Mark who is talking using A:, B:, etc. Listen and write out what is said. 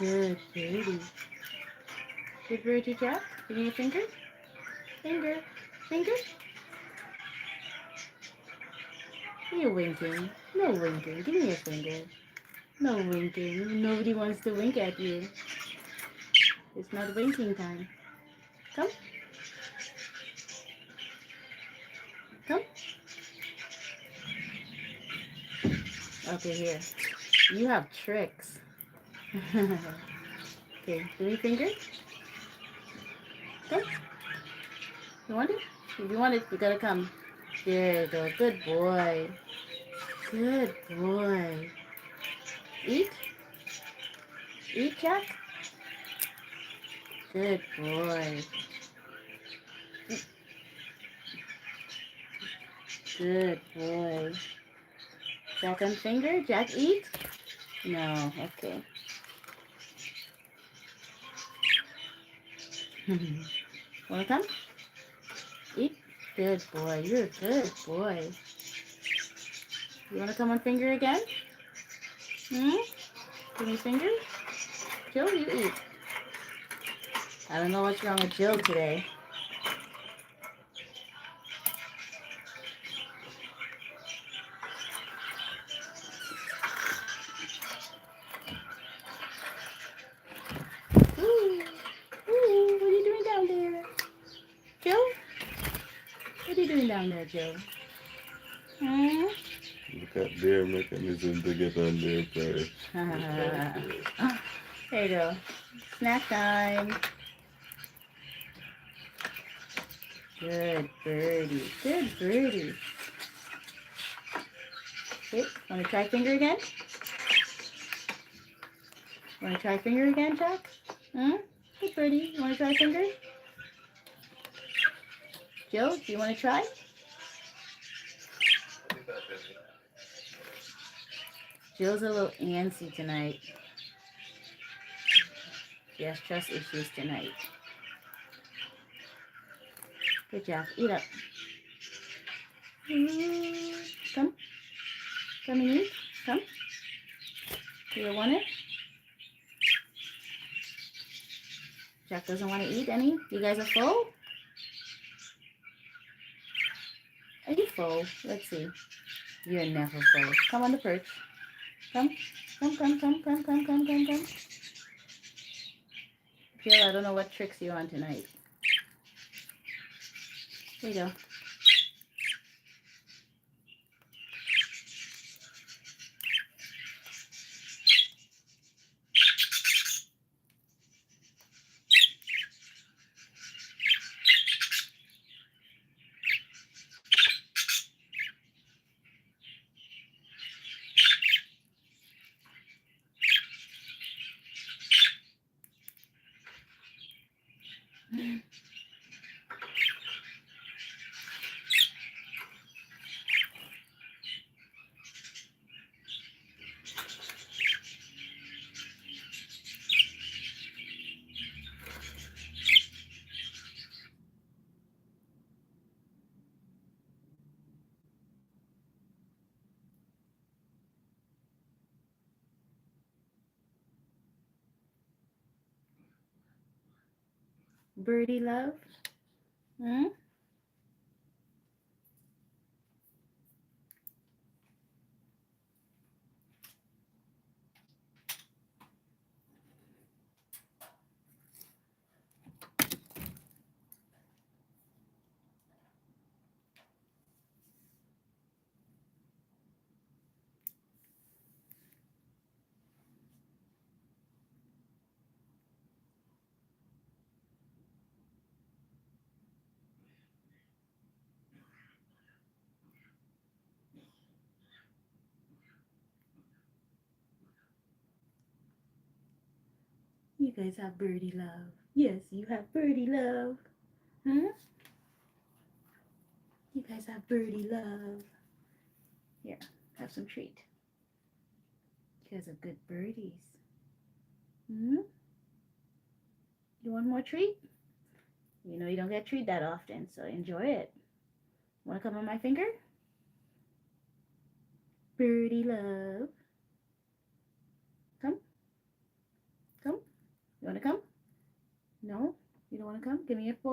A: Good birdie. Good birdie, Jack. Give me a finger. Finger. Finger. You're winking. No winking. Give me a finger. No winking. Nobody wants to wink at you. It's not winking time. Come. Come. Okay, here. You have tricks. Okay, give me a finger. Come. You want it? If you want it, you gotta come. There you go. Good boy. Good boy. Eat. Eat, Jack. Good boy. Good boy. Jack on finger. Jack eat. No. Okay. Wanna come? Eat. Good boy. You're a good boy. You wanna come on finger again? Hmm? Give me finger. Jill, you eat. I don't know what's wrong with Jill today. Ooh. Ooh, what are you doing down there? Jill? What are you doing down there, Jill? Hmm?
B: Look at their mechanism to get on their perch.
A: There you go. Snack time. Good birdie. Good birdie. Okay, wanna try finger again? Wanna try finger again, Jack? Hmm? Good birdie. You wanna try finger? Jill, do you wanna try? Jill's a little antsy tonight. She has trust issues tonight. Good job. Eat up. Come. Come and eat. Come. Do you want it? Jack doesn't want to eat any? You guys are full? Are you full? Let's see. You're never full. Come on the perch. Come. Come, come, come, come, come, come, come, come. Jill, I don't know what tricks you're on tonight. There you go. Birdie love. Hmm? You guys have birdie love. Yes, you have birdie love. Hmm? You guys have birdie love. Here, have some treat. You guys are good birdies. Hmm? You want more treat? You know you don't get treat that often, so enjoy it. Want to come on my finger? Birdie love. Come. Come. want to come? No? You don't want to come? Give me a 4.